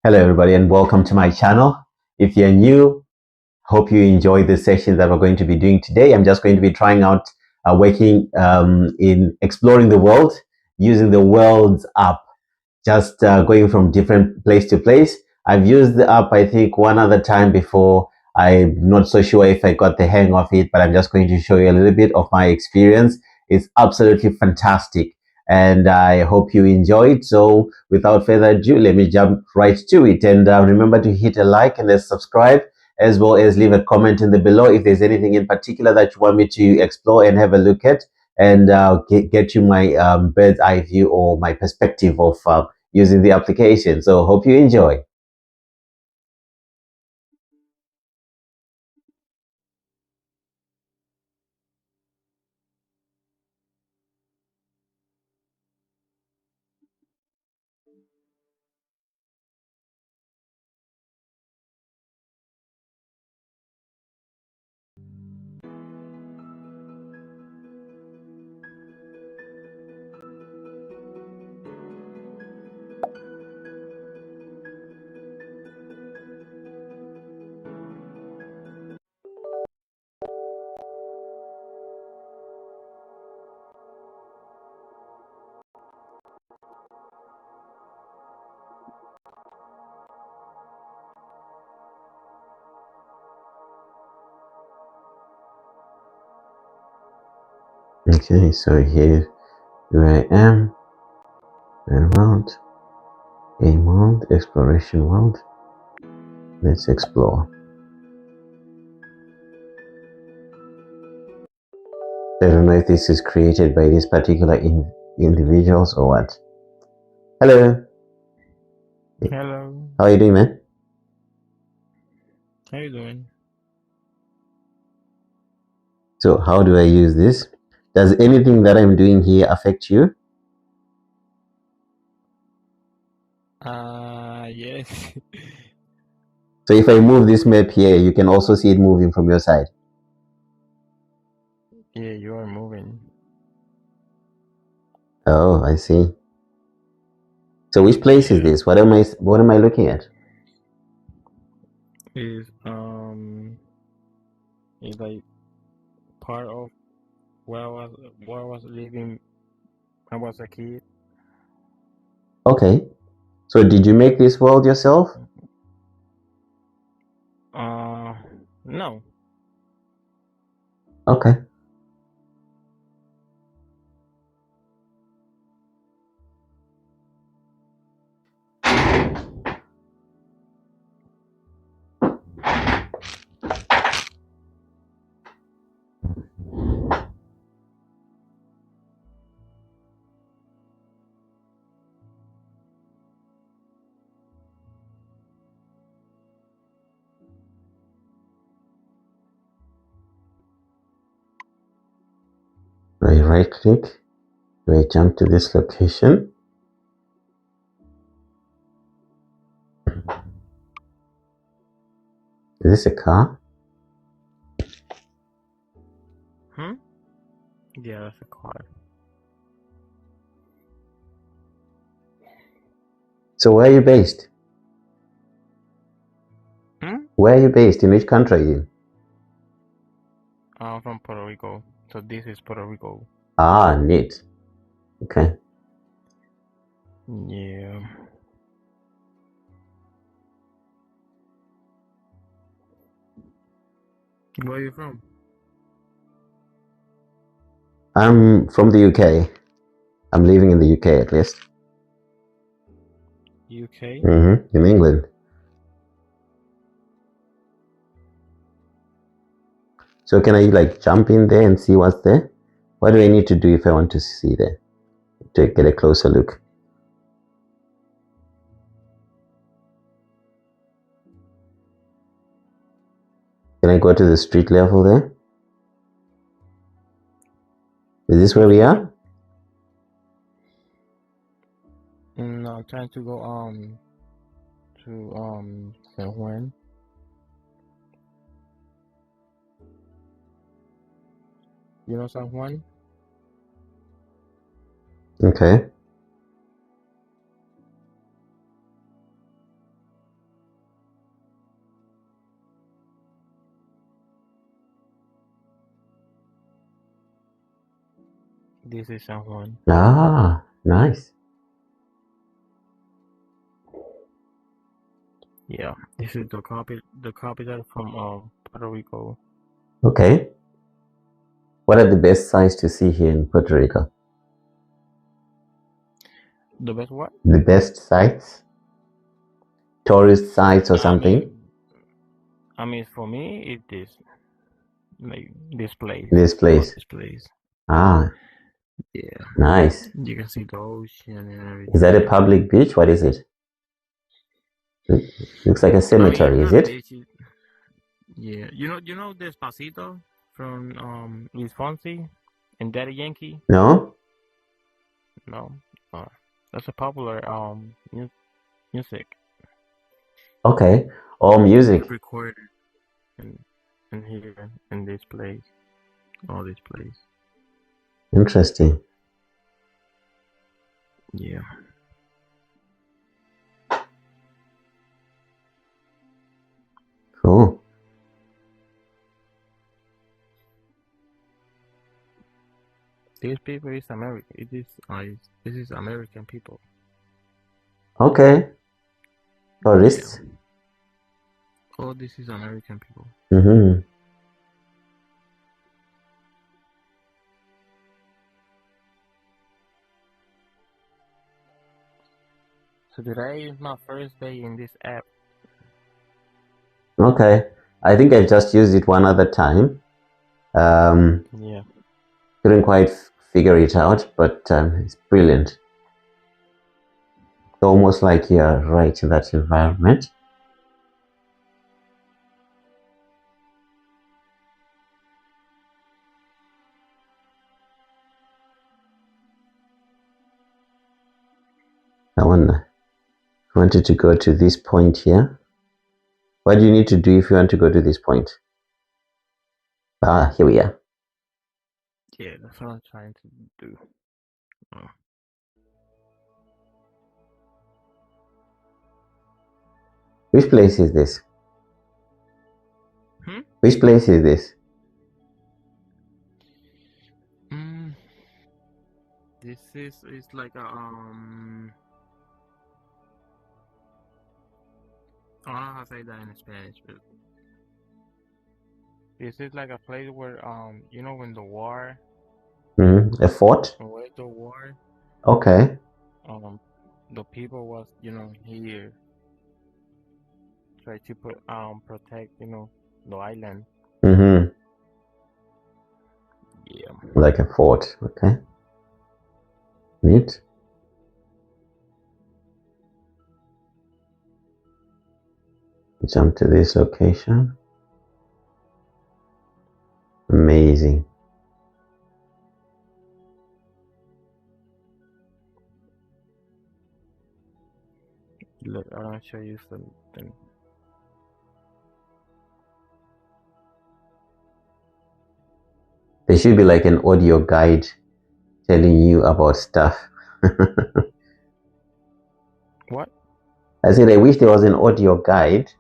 Hello, everybody, and welcome to my channel. If you're new, hope you enjoy the session that we're going to be doing today. I'm just going to be trying out working in exploring the world using the Worlds app, just going from different place to place. I've used the app, I think, one other time before. I'm not so sure if I got the hang of it, but I'm just going to show you a little bit of my experience. It's absolutely fantastic, and I hope you enjoy it. So without further ado, let me jump right to it. And remember to hit a like and a subscribe, as well as leave a comment in the below if there's anything in particular that you want me to explore and have a look at, and get you my bird's eye view or my perspective of using the application. So hope you enjoy. Okay, so here I am, around a world, exploration world. Let's explore. I don't know if this is created by these particular individuals or what. Hello. Hello, How are you doing, man? how you doing? So how do I use this? Does anything that I'm doing here affect you? Yes. So if I move this map here, you can also see it moving from your side. Yeah, you are moving. Oh, I see. So which place is Yeah, this? What am I looking at? is is like part of where I was living. I was a kid. Okay. So did you make this world yourself? Uh, no. Okay. I right click. Do I jump to this location? Is this a car? Hmm. Yeah, that's a car. So where are you based? Hmm. Where are you based? In which country are you? I'm from Puerto Rico, so this is Puerto Rico. Ah, neat. Okay. Yeah. Where are you from? I'm from the UK. I'm living in the UK at least. UK. In England. So can I like jump in there and see what's there? What do I need to do if I want to see there? To get a closer look. Can I go to the street level there? Is this where we are? No, I'm trying to go to San Juan. You know San Juan? Okay. This is San Juan. Ah, nice. Yeah, this is the capital from Puerto Rico. Okay. What are the best sights to see here in Puerto Rico? The best what? The best sites? Tourist sites or I something? mean, I mean, for me, it is like this place. This All place. this place. Ah, Yeah, nice. you can see the ocean and Is that a everything. public beach? What is it? Looks like a I mean, it's cemetery, is not a it? beach. Yeah, you know Despacito from Luis Fonsi and Daddy Yankee. No? No, uh, that's a popular music. Okay. All It was music. recorded in here in this place, all this place. Interesting. Yeah, Cool. these people is American. It is this is American people. Okay. Yeah, Tourists. all this is American people. Mm-hmm. So today is my first day in this app. Okay. I think I just used it one other time. Um, Yeah, couldn't quite figure it out, but it's brilliant. Almost like you're right in that environment. I wanted to go to this point here. What do you need to do if you want to go to this point? Ah, here we are. yeah, that's what I'm trying to do. Oh. Which place is this? Hmm. Which place is this? Mm, this is like a I don't know how to say that in Spanish, but this is like a place where you know when the war, A fort? when the war, Okay. um the people was here try to protect the island. Mm-hmm. Yeah. Like a fort. Okay. Neat. Jump to this location. Amazing. Look, I want to show you something. There should be like an audio guide telling you about stuff. What? I said, I wish there was an audio guide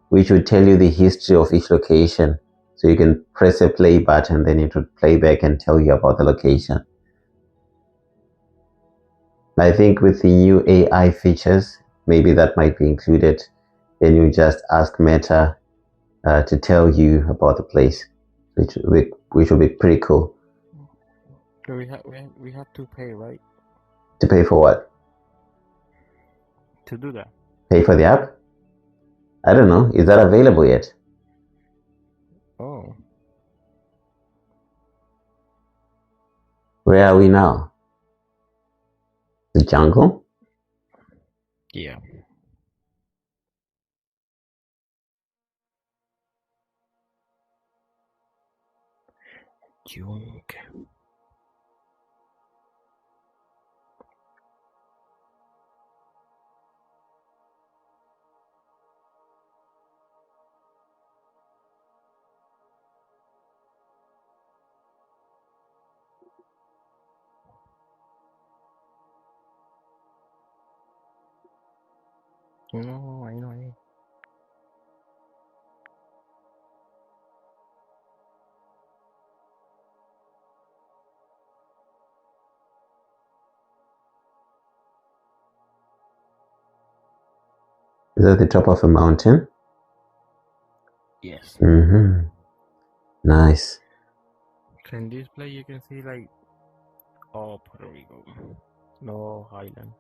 which would tell you the history of each location. So you can press a play button, then it would play back and tell you about the location. I think with the new AI features, maybe that might be included. Then you just ask Meta to tell you about the place, which will be pretty cool. So we have to pay, right, To pay for what? to do that. Pay for the app? I don't know. Is that available yet? Oh, Where are we now? The jungle? yeah. Junk. No, I know. Is that the top of a mountain? Yes. Mm-hmm. Nice. So in this place you can see like all Puerto Rico, no island.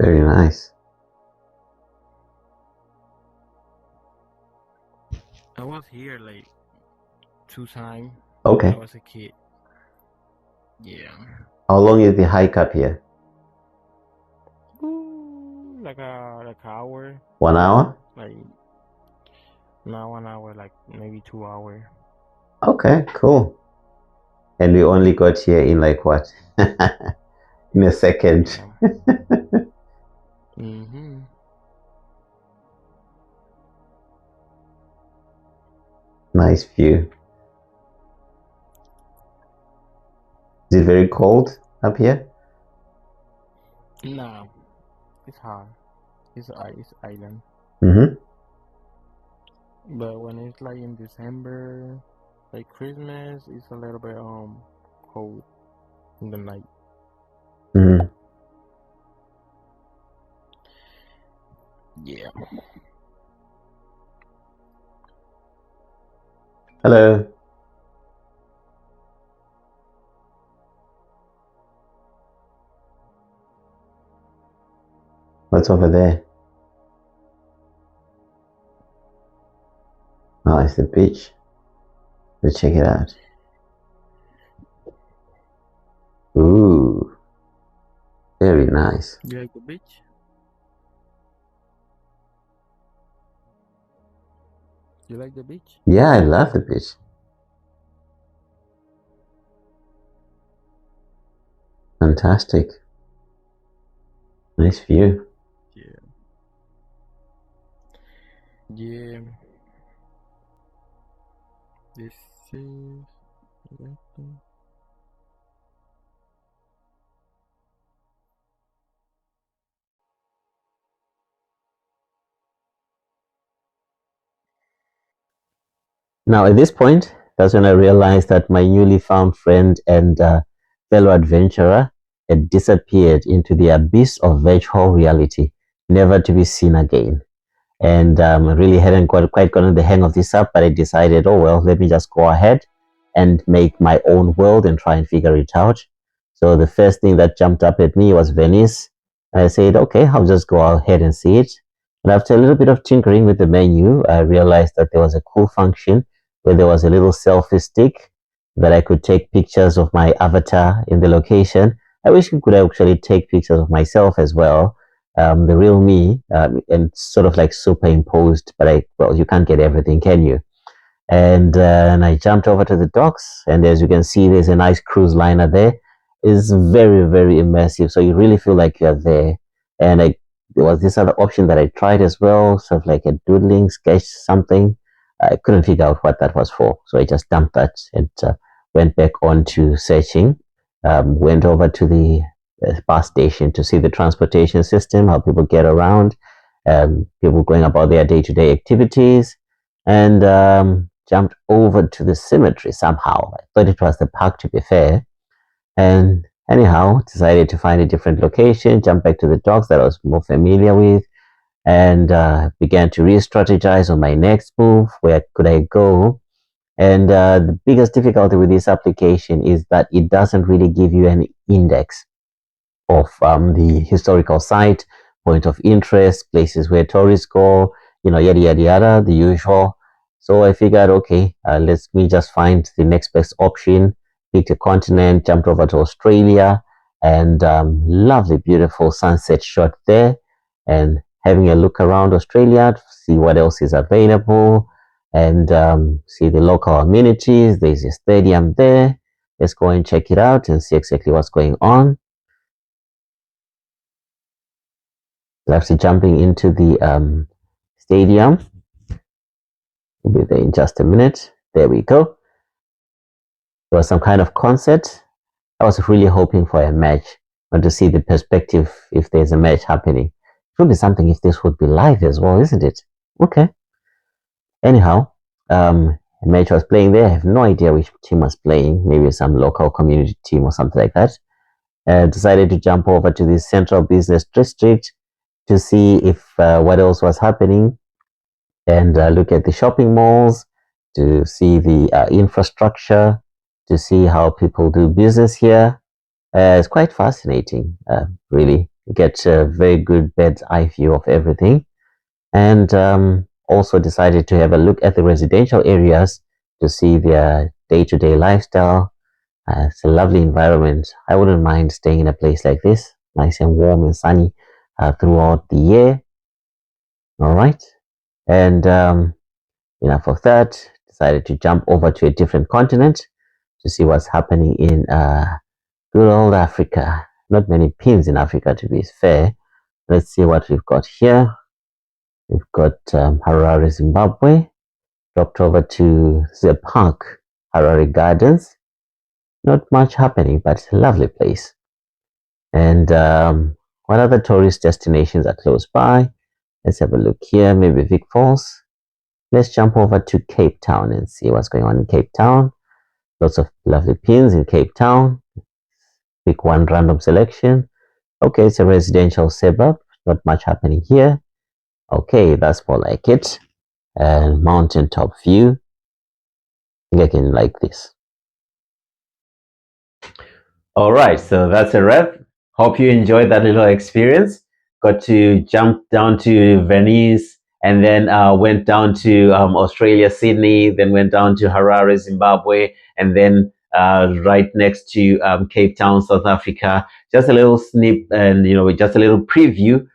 Very nice. I was here like 2 times when I Okay. was a kid. Yeah. How long is the hike up here? Ooh, like a hour, 1 hour? like not 1 hour, like maybe 2 hours. Okay, cool. And we only got here in like what? In a second. Yeah. Mm-hmm. Nice view. Is it very cold up here? No, it's hard. It's island. Mm-hmm. But when it's like in December, like Christmas, it's a little bit cold in the night. Mm-hmm. Yeah. Hello. What's over there? Oh, it's the beach. Let's check it out. Ooh, very nice. You like the beach? You like the beach? Yeah, I love the beach. Fantastic. Nice view. Yeah. Yeah. This is. Now, at this point, that's when I realized that my newly found friend and fellow adventurer had disappeared into the abyss of virtual reality, never to be seen again. And really hadn't quite gotten the hang of this up, but I decided, oh well, let me just go ahead and make my own world and try and figure it out. So the first thing that jumped up at me was Venice. I said, okay, I'll just go ahead and see it. And after a little bit of tinkering with the menu, I realized that there was a cool function where there was a little selfie stick that I could take pictures of my avatar in the location. I wish you could actually take pictures of myself as well, the real me, and sort of like superimposed, but well, you can't get everything, can you? And I jumped over to the docks, and as you can see, there's a nice cruise liner there. It's very, very immersive, so you really feel like you're there. And there was this other option that I tried as well, sort of like a doodling sketch something. I couldn't figure out what that was for, so I just dumped that and went back on to searching. Went over to the bus station to see the transportation system, how people get around, people going about their day-to-day activities, and jumped over to the cemetery somehow. I thought it was the park, to be fair. And anyhow, decided to find a different location, jump back to the docks that I was more familiar with, and began to re-strategize on my next move. Where could I go? And the biggest difficulty with this application is that it doesn't really give you an index of the historical site, point of interest, places where tourists go, yada yada yada, the usual. So I figured, okay, let me just find the next best option. Picked a continent, jumped over to Australia, and lovely, beautiful sunset shot there. And having a look around Australia to see what else is available, and see the local amenities. There's a stadium there. Let's go and check it out and see exactly what's going on. Actually jumping into the stadium. We'll be there in just a minute. There we go. There was some kind of concert. I was really hoping for a match, and to see the perspective if there's a match happening. It would be something if this would be live as well, isn't it? Okay. Anyhow, a match was playing there. I have no idea which team was playing. Maybe some local community team or something like that. Decided to jump over to the central business district to see if what else was happening, and look at the shopping malls, to see the infrastructure, to see how people do business here. It's quite fascinating, really. You get a very good bird's eye view of everything. And also decided to have a look at the residential areas to see their day-to-day lifestyle. It's a lovely environment. I wouldn't mind staying in a place like this, nice and warm and sunny throughout the year. All right. And enough of that. Decided to jump over to a different continent to see what's happening in good old Africa. Not many pins in Africa, to be fair. Let's see what we've got here. We've got Harare, Zimbabwe. Dropped over to the park, Harare Gardens. Not much happening, but it's a lovely place. And what other tourist destinations are close by? Let's have a look here. Maybe Vic Falls. Let's jump over to Cape Town and see what's going on in Cape Town. Lots of lovely pins in Cape Town. Pick one random selection. Okay, it's a residential suburb. Not much happening here. Okay, that's more like it. And mountaintop view. I think I can like this. All right, so that's a wrap. Hope you enjoyed that little experience. Got to jump down to Venice, and then went down to Australia, Sydney, then went down to Harare, Zimbabwe, and then right next to Cape Town, South Africa. Just a little snip, and just a little preview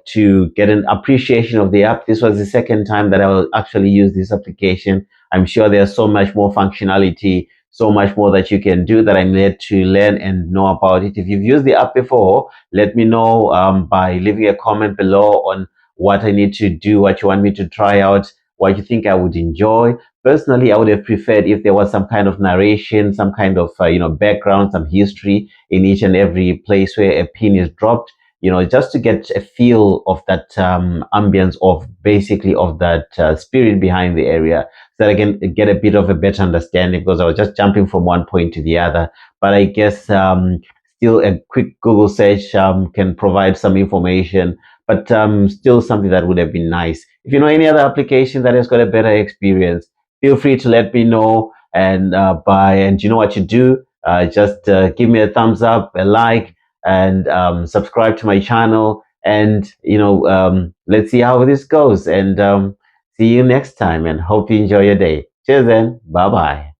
to get an appreciation of the app. This was the second time that I will actually use this application. I'm sure there's so much more functionality, so much more that you can do that I need to learn and know about it. If you've used the app before, let me know by leaving a comment below on what I need to do, what you want me to try out, what you think I would enjoy. Personally, I would have preferred if there was some kind of narration, some kind of background, some history in each and every place where a pin is dropped. Just to get a feel of that ambience of basically of that spirit behind the area, so that I can get a bit of a better understanding, because I was just jumping from one point to the other. But I guess still a quick Google search can provide some information, but still something that would have been nice. If you know any other application that has got a better experience, feel free to let me know. And and you know what you do, just give me a thumbs up, a like, and subscribe to my channel. And let's see how this goes. And see you next time, and hope you enjoy your day. Cheers then. Bye bye.